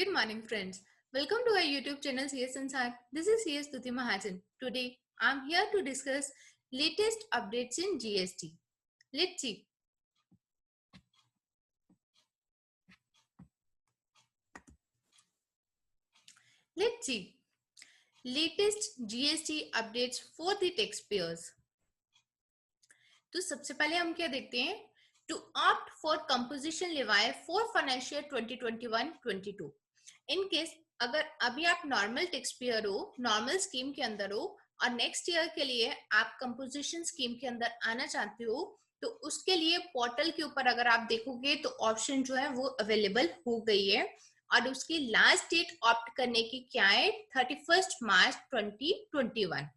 Good morning, friends. Welcome to our YouTube channel CS Ansar. This is CS Tuti Mahajan. Today, I'm here to discuss latest updates in GST. Let's see. Latest GST updates for the taxpayers. तो सबसे पहले हम क्या देखते हैं? To opt for composition levy for financial year 2021-22. In case अगर अभी आप नॉर्मल टैक्स पेयर हो, नॉर्मल स्कीम के अंदर हो और नेक्स्ट ईयर के लिए आप कंपोजिशन स्कीम के अंदर आना चाहते हो, तो उसके लिए पोर्टल के ऊपर अगर आप देखोगे तो ऑप्शन जो है वो अवेलेबल हो गई है और उसकी लास्ट डेट ऑप्ट करने की क्या है? 31 मार्च 2021।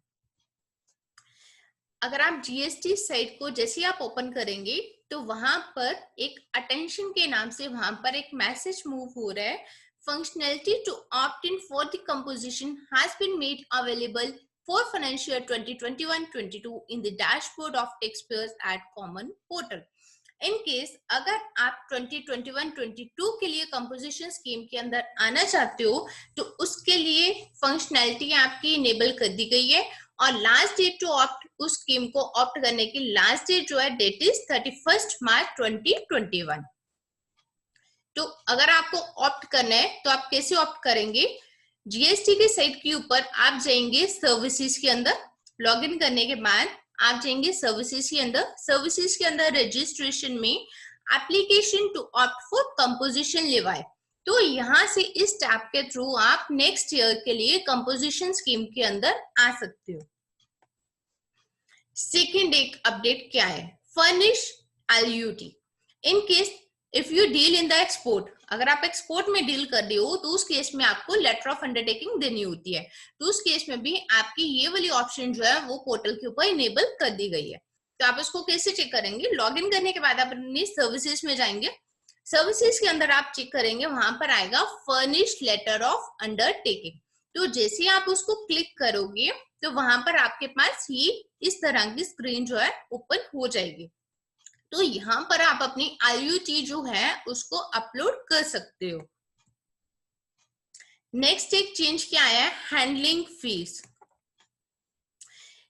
अगर आप जीएसटी साइट को जैसे आप ओपन करेंगे तो वहां पर एक अटेंशन के नाम से वहां पर एक मैसेज मूव हो रहा है. Functionality to opt in for the composition has been made available for financial year 2021-22 in the dashboard of taxpayers at Common Portal. In case अगर आप 2021-22 के लिए कंपोजिशन स्कीम के अंदर आना चाहते हो तो उसके लिए फंक्शनैलिटी आपकी इनेबल कर दी गई है और लास्ट डेट टू ऑप्ट उस स्कीम को ऑप्ट करने की लास्ट डेट जो है डेट इज 31 मार्च 2021. तो अगर आपको ऑप्ट करना है तो आप कैसे ऑप्ट करेंगे? जीएसटी के साइट के ऊपर आप जाएंगे सर्विसेज के अंदर. लॉगिन करने के बाद आप जाएंगे सर्विसेज के अंदर रजिस्ट्रेशन में application to opt for composition लेवाई. तो यहाँ से इस टैब के थ्रू आप नेक्स्ट ईयर के लिए कंपोजिशन स्कीम के अंदर आ सकते हो. सेकेंड एक अपडेट क्या है? Furnish LUT. In case if you deal in the export, अगर आप एक्सपोर्ट में डील कर रहे हो तो उस केस में आपको लेटर ऑफ अंडरटेकिंग देनी होती है. तो उस केस में भी आपकी ये वाली ऑप्शन जो है वो पोर्टल के ऊपर इनेबल कर दी गई है. तो आप इसको कैसे चेक करेंगे? लॉगिन करने के बाद आप अपनी सर्विसेज में जाएंगे. सर्विसेज के अंदर आप चेक करेंगे, वहां पर आएगा फर्निश लेटर ऑफ अंडरटेकिंग. तो जैसे आप उसको क्लिक करोगे तो वहां पर आपके पास ये इस तरह की स्क्रीन जो है ओपन हो जाएगी. तो यहाँ पर आप अपनी आईयूटी जो है उसको अपलोड कर सकते हो. नेक्स्ट एक चेंज क्या है? Handling fees.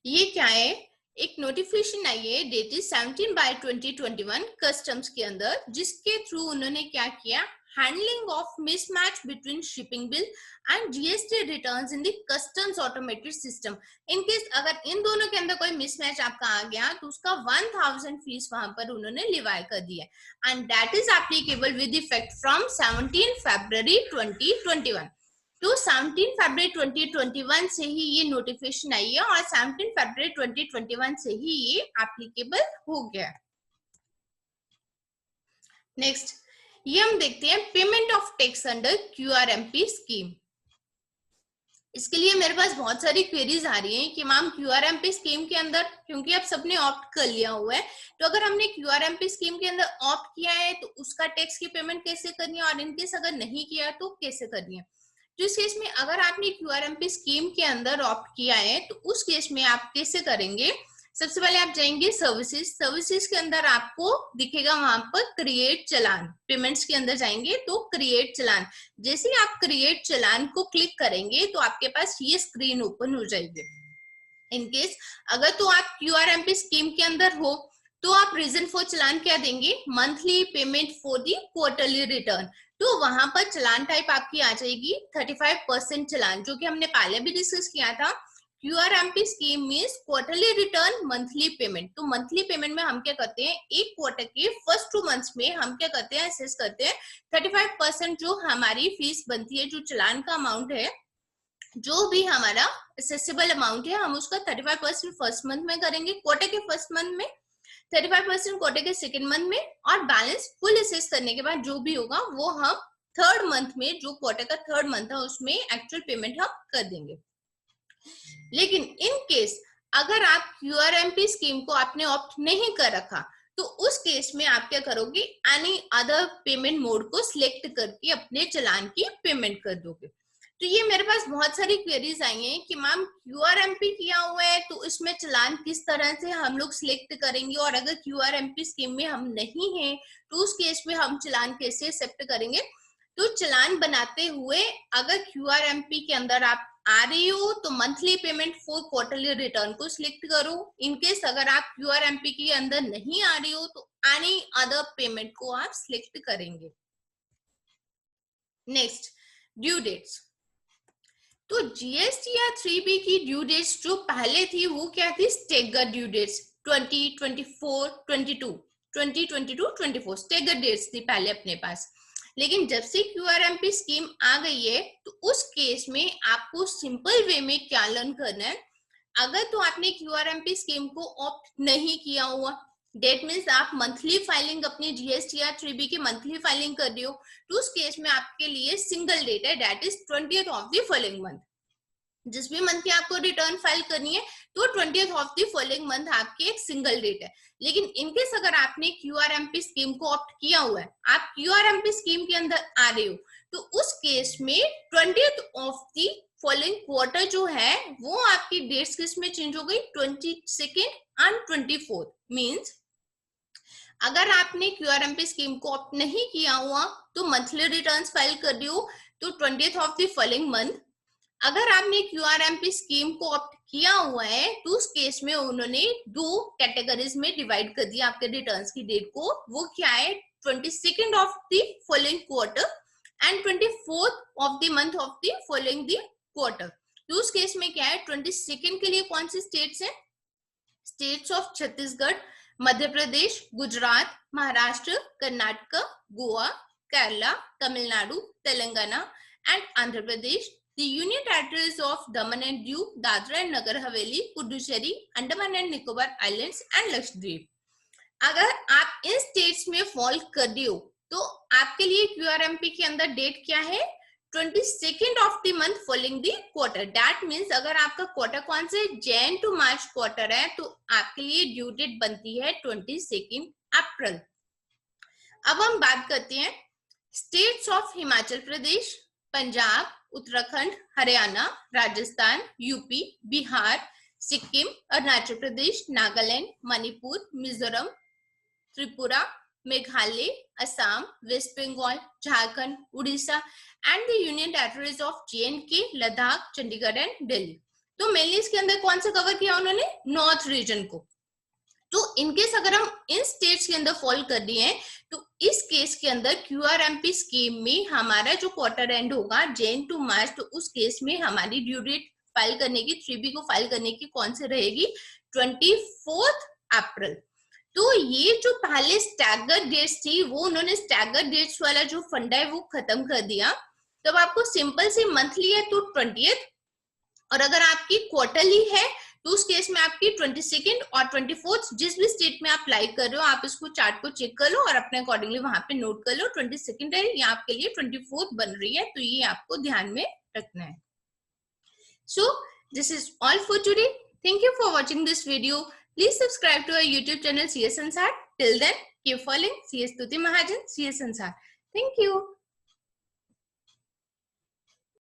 ये क्या है? एक नोटिफिकेशन आई है डेट इज 17/2021 कस्टम्स के अंदर, जिसके थ्रू उन्होंने क्या किया? Handling of mismatch between shipping bill and GST returns in the customs automated system. In case अगर इन दोनों के अंदर कोई मिसमैच आपका आ गया तो उसका 1000 फीस वहां पर उन्होंने लिवाई कर दिया and that is applicable with effect from 17 फरवरी 2021. तो 17 फरवरी 2021 से ही ये नोटिफिकेशन आई है और 17 फरवरी 2021 से ही ये एप्लीकेबल हो गया. नेक्स्ट ये हम देखते हैं payment of tax under QRMP scheme. इसके लिए मेरे पास बहुत सारी क्वेरीज आ रही हैं कि मैम क्यूआरएमपी स्कीम के अंदर, क्योंकि आप सबने ऑप्ट कर लिया हुआ है, तो अगर हमने क्यूआरएमपी स्कीम के अंदर ऑप्ट किया है तो उसका टैक्स की पेमेंट कैसे करनी है और इनकेस अगर नहीं किया तो कैसे करनी है. तो इस केस में अगर आपने क्यूआरएमपी स्कीम के अंदर ऑप्ट किया है तो उस केस में आप कैसे करेंगे? सबसे पहले आप जाएंगे सर्विसेज के अंदर आपको दिखेगा वहां पर क्रिएट चलान. पेमेंट्स के अंदर जाएंगे तो क्रिएट चलान. जैसे ही आप क्रिएट चलान को क्लिक करेंगे तो आपके पास ये स्क्रीन ओपन हो जाएगी. इनकेस अगर तो आप क्यूआरएमपी स्कीम के अंदर हो तो आप रीजन फॉर चलान क्या देंगे? Monthly payment for the quarterly return. तो वहां पर चलान टाइप आपकी आ जाएगी 35% चलान, जो कि हमने पहले भी डिस्कस किया था. QRMP scheme means quarterly return monthly payment. तो मंथली पेमेंट में हम क्या करते हैं? एक क्वार्टर के फर्स्ट 2 मंथ्स में हम क्या करते हैं? असेस करते हैं 35% जो हमारी फीस बनती है, जो चलान का अमाउंट है, जो भी हमारा असेसेबल अमाउंट है, हम उसका 35% फर्स्ट मंथ में करेंगे, क्वार्टर के फर्स्ट मंथ में 35% क्वार्टर के सेकेंड मंथ में, और बैलेंस फुल असेस करने के बाद जो भी होगा वो हम थर्ड मंथ में, जो क्वार्टर का थर्ड मंथ है, उसमें एक्चुअल पेमेंट हम कर देंगे. लेकिन इन केस अगर आप क्यूआरएमपी स्कीम को आपने ऑप्ट नहीं कर रखा तो उस केस में आप क्या करोगे? एनी अदर पेमेंट मोड को सिलेक्ट करके अपने चलान की पेमेंट कर दोगे. तो ये मेरे पास बहुत सारी क्वेरीज आई हैं कि मैम क्यूआरएमपी किया हुआ है तो इसमें चलान किस तरह से हम लोग सिलेक्ट करेंगे, और अगर क्यूआरएमपी स्कीम में हम नहीं हैं तो उस केस में हम चलान कैसे एक्सेप्ट करेंगे? तो चलान बनाते हुए अगर QRMP के अंदर आप आ रही हो तो monthly payment for quarterly return को सिलेक्ट करो। इनकेस अगर आप QRMP के अंदर नहीं आ रही हो तो एनी अदर पेमेंट को आप सिलेक्ट करेंगे। Next, due dates. तो GST या 3B की ड्यू डेट्स जो पहले थी वो क्या थी? Stagger due dates 2024, 2022, 24 stagger dates थी पहले अपने पास। लेकिन जब से QRMP स्कीम आ गई है तो उस केस में आपको सिंपल वे में क्या लर्न करना है। अगर तो आपने QRMP स्कीम को ऑप्ट नहीं किया हुआ, डेट मीन्स आप मंथली फाइलिंग अपनी GST या 3B की मंथली फाइलिंग कर रही हो, तो उस केस में आपके लिए सिंगल डेट है, that is 20th of the following month. जिस भी मंथ की आपको रिटर्न फाइल करनी है तो 20th of the following month आपकी एक सिंगल डेट है। लेकिन इनकेस अगर आपने QRMP स्कीम को ऑप्ट किया हुआ है, आप QRMP स्कीम के अंदर आ रहे हो, तो उस केस में 20th of the following quarter जो है वो आपकी डेट्स किस में चेंज हो गई? 22nd and 24th। मींस अगर आपने QRMP स्कीम को ऑप्ट नहीं किया हुआ तो मंथली रिटर्न्स फाइल कर रही हो तो 20th of the following month. अगर आपने QRMP स्कीम को ऑप्ट किया हुआ है तो उस केस में उन्होंने दो कैटेगरीज में डिवाइड कर दिया आपके रिटर्न्स की डेट को। वो क्या है? 22nd of the following quarter and 24th of the month of the following the quarter. तो उस केस में क्या है? 22nd के लिए कौन सी स्टेट्स है? States of Chhattisgarh, Madhya Pradesh, Gujarat, Maharashtra, Karnataka, Goa, Kerala, Tamil Nadu, Telangana and Andhra Pradesh. The Union Territories of Daman and Diu, Dadra and Nagar Haveli, Puducherry, Andaman and Nicobar Islands and Lakshadweep। अगर आप इन स्टेट्स में फॉल कर रही हो तो आपके लिए QRMP के अंदर डेट क्या है? 22nd of the month following the quarter. That means अगर आपका क्वार्टर कौन से? जैन टू मार्च क्वार्टर है तो आपके लिए ड्यू डेट बनती है 22 अप्रैल। अब हम बात करते हैं states of Himachal Pradesh, Punjab, Uttarakhand, Haryana, Rajasthan, UP, Bihar, Sikkim, Arunachal Pradesh, Nagaland, Manipur, Mizoram, Tripura, Meghalaya, Assam, West Bengal, Jharkhand, Orissa and the union territories of JNK, Ladakh, Chandigarh and Delhi. तो मेनली इसके अंदर कौन सा कवर किया उन्होंने? नॉर्थ रीजन को। तो इनकेस अगर हम इन स्टेट्स के अंदर फॉल कर दिए हैं तो इस केस के अंदर QRMP स्कीम में हमारा जो क्वार्टर एंड होगा जैन टू मार्च, तो उस केस में हमारी ड्यू डेट फाइल करने की 3B को फाइल करने की कौन से रहेगी? 24th अप्रैल। तो ये जो पहले स्टैगर डेट्स थी वो उन्होंने स्टैगर डेट्स वाला जो फंडा है वो खत्म कर दिया। तब आपको सिंपल सी मंथली है तो 20th, और अगर आपकी क्वार्टरली है तो उस केस में आपकी 22nd और 24th जिस भी स्टेट में आप अप्लाई कर रहे हो आप इसको चार्ट को चेक कर लो और अपने अकॉर्डिंगली वहां पे नोट कर लो। 22nd है ये आपके लिए 24th बन रही है, तो ये आपको ध्यान में रखना है। So this is all for today. Thank you for watching this video. Please subscribe to our YouTube channel CS Sansar. Till then, keep following CS Tuti Mahajan, CS Sansar. Thank you.